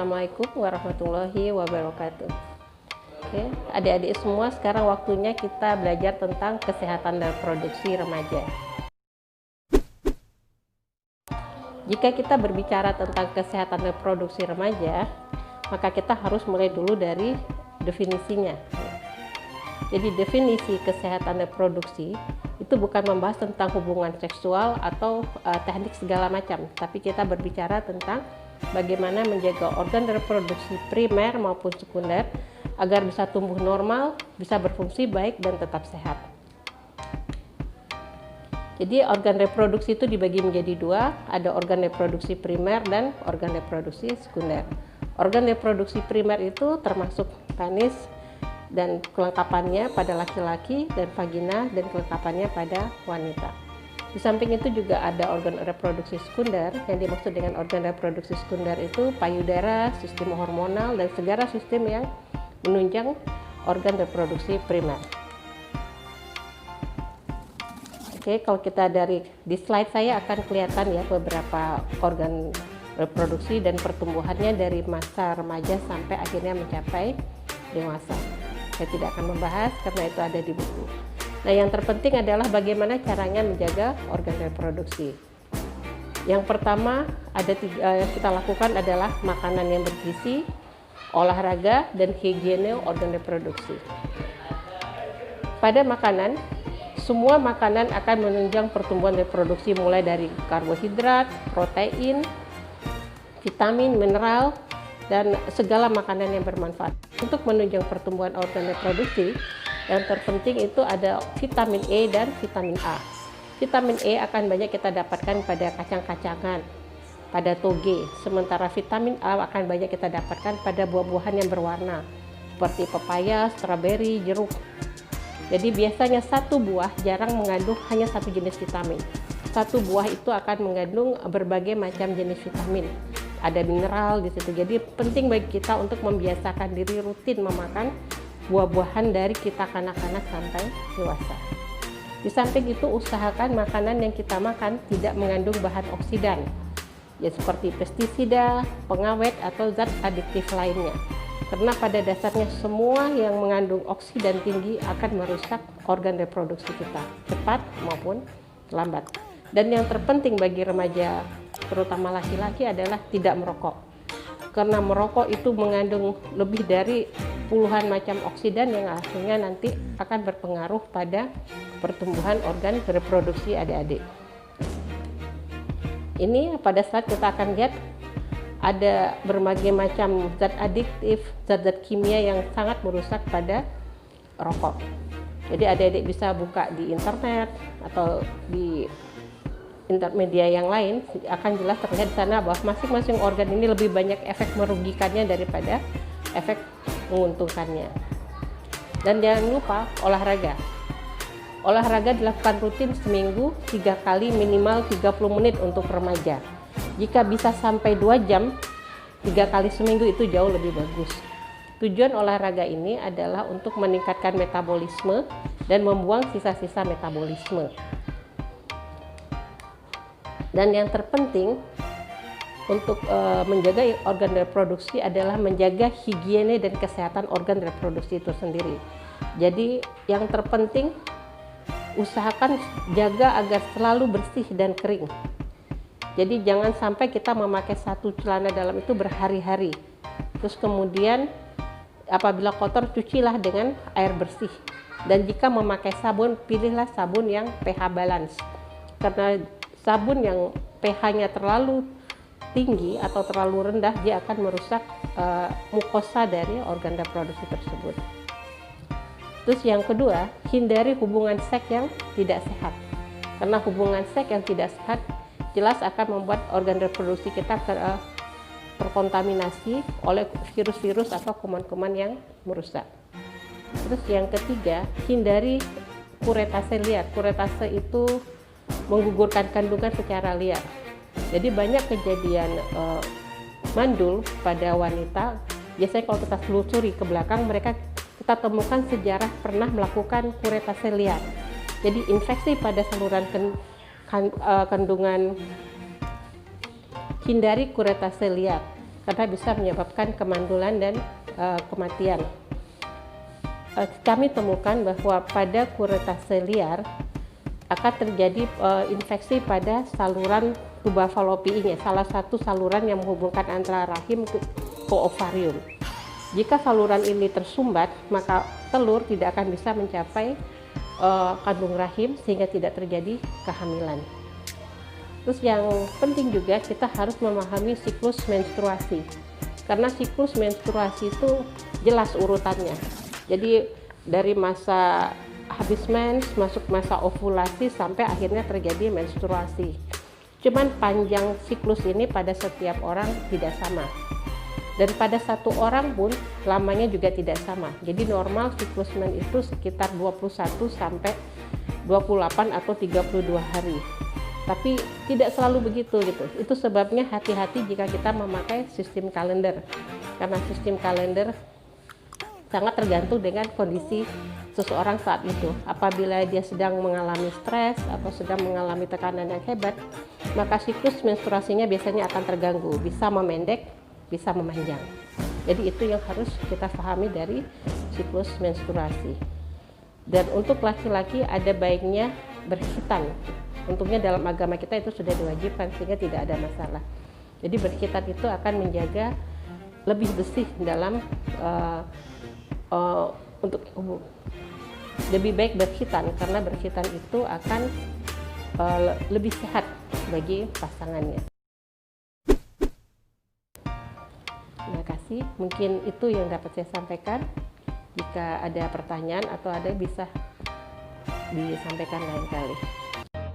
Assalamualaikum warahmatullahi wabarakatuh. Oke, adik-adik semua, sekarang waktunya kita belajar tentang kesehatan dan reproduksi remaja. Jika kita berbicara tentang kesehatan reproduksi remaja, maka kita harus mulai dulu dari definisinya. Jadi definisi kesehatan reproduksi itu bukan membahas tentang hubungan seksual atau teknik segala macam, tapi kita berbicara tentang bagaimana menjaga organ reproduksi primer maupun sekunder agar bisa tumbuh normal, bisa berfungsi baik dan tetap sehat. Jadi organ reproduksi itu dibagi menjadi dua, ada organ reproduksi primer dan organ reproduksi sekunder. Organ reproduksi primer itu termasuk penis dan kelengkapannya pada laki-laki dan vagina dan kelengkapannya pada wanita. Di samping itu juga ada organ reproduksi sekunder. Yang dimaksud dengan organ reproduksi sekunder itu payudara, sistem hormonal, dan segala sistem yang menunjang organ reproduksi primer. Oke, kalau kita di slide saya akan kelihatan ya beberapa organ reproduksi dan pertumbuhannya dari masa remaja sampai akhirnya mencapai dewasa. Saya tidak akan membahas karena itu ada di buku. Nah, yang terpenting adalah bagaimana caranya menjaga organ reproduksi. Yang pertama kita lakukan adalah makanan yang bergizi, olahraga, dan higiene organ reproduksi. Pada makanan, semua makanan akan menunjang pertumbuhan reproduksi mulai dari karbohidrat, protein, vitamin, mineral, dan segala makanan yang bermanfaat. Untuk menunjang pertumbuhan organ reproduksi, yang terpenting itu ada vitamin E dan vitamin A. Vitamin E akan banyak kita dapatkan pada kacang-kacangan, pada toge, sementara vitamin A akan banyak kita dapatkan pada buah-buahan yang berwarna, seperti pepaya, stroberi, jeruk. Jadi biasanya satu buah jarang mengandung hanya satu jenis vitamin. Satu buah itu akan mengandung berbagai macam jenis vitamin. Ada mineral di situ. Jadi penting bagi kita untuk membiasakan diri rutin memakan buah-buahan dari kita kanak-kanak sampai dewasa. Di samping itu usahakan makanan yang kita makan tidak mengandung bahan oksidan, ya seperti pestisida, pengawet atau zat adiktif lainnya. Karena pada dasarnya semua yang mengandung oksidan tinggi akan merusak organ reproduksi kita, cepat maupun lambat. Dan yang terpenting bagi remaja, terutama laki-laki, adalah tidak merokok. Karena merokok itu mengandung lebih dari puluhan macam oksidan yang akhirnya nanti akan berpengaruh pada pertumbuhan organ reproduksi adik-adik. Ini pada saat kita akan lihat ada berbagai macam zat adiktif, zat-zat kimia yang sangat merusak pada rokok. Jadi adik-adik bisa buka di internet atau di media yang lain, akan jelas terlihat di sana bahwa masing-masing organ ini lebih banyak efek merugikannya daripada efek menguntungkannya. Dan jangan lupa olahraga. Olahraga dilakukan rutin seminggu 3 kali minimal 30 menit untuk remaja. Jika bisa sampai 2 jam 3 kali seminggu itu jauh lebih bagus. Tujuan olahraga ini adalah untuk meningkatkan metabolisme dan membuang sisa-sisa metabolisme. Dan yang terpenting untuk menjaga organ reproduksi adalah menjaga higiene dan kesehatan organ reproduksi itu sendiri. Jadi yang terpenting usahakan jaga agar selalu bersih dan kering. Jadi jangan sampai kita memakai satu celana dalam itu berhari-hari. Terus kemudian apabila kotor cucilah dengan air bersih. Dan jika memakai sabun, pilihlah sabun yang pH balance. Karena sabun yang pH-nya terlalu tinggi atau terlalu rendah, dia akan merusak mukosa dari organ reproduksi tersebut. Terus yang kedua, hindari hubungan seks yang tidak sehat. Karena hubungan seks yang tidak sehat jelas akan membuat organ reproduksi kita terkontaminasi oleh virus-virus atau kuman-kuman yang merusak. Terus yang ketiga, hindari kuretase liar. Kuretase itu menggugurkan kandungan secara liar. Jadi banyak kejadian mandul pada wanita. Biasanya kalau kita telusuri ke belakang, kita temukan sejarah pernah melakukan kuretase liar. Jadi infeksi pada saluran kandungan, hindari kuretase liar. karena bisa menyebabkan kemandulan dan kematian. Kami temukan bahwa pada kuretase liar akan terjadi infeksi pada saluran tuba fallopinya, salah satu saluran yang menghubungkan antara rahim ke ovarium. Jika saluran ini tersumbat, maka telur tidak akan bisa mencapai kandung rahim sehingga tidak terjadi kehamilan. Terus yang penting juga kita harus memahami siklus menstruasi, karena siklus menstruasi itu jelas urutannya. Jadi dari masa habis mens, masuk masa ovulasi sampai akhirnya terjadi menstruasi. Cuman panjang siklus ini pada setiap orang tidak sama. Dan pada satu orang pun lamanya juga tidak sama. Jadi normal siklus mens itu sekitar 21 sampai 28 atau 32 hari. Tapi tidak selalu begitu gitu. Itu sebabnya hati-hati jika kita memakai sistem kalender. Karena sistem kalender sangat tergantung dengan kondisi seseorang saat itu. Apabila dia sedang mengalami stres atau sedang mengalami tekanan yang hebat, maka siklus menstruasinya biasanya akan terganggu, bisa memendek, bisa memanjang. Jadi itu yang harus kita pahami dari siklus menstruasi. Dan untuk laki-laki ada baiknya berkhitan. Untungnya dalam agama kita itu sudah diwajibkan sehingga tidak ada masalah. Jadi berkhitan itu akan menjaga lebih bersih dalam untuk lebih baik berkhitan, karena berkhitan itu akan lebih sehat bagi pasangannya. Terima kasih, mungkin itu yang dapat saya sampaikan. Jika ada pertanyaan atau ada bisa disampaikan lain kali.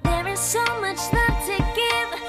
There is so much love to give.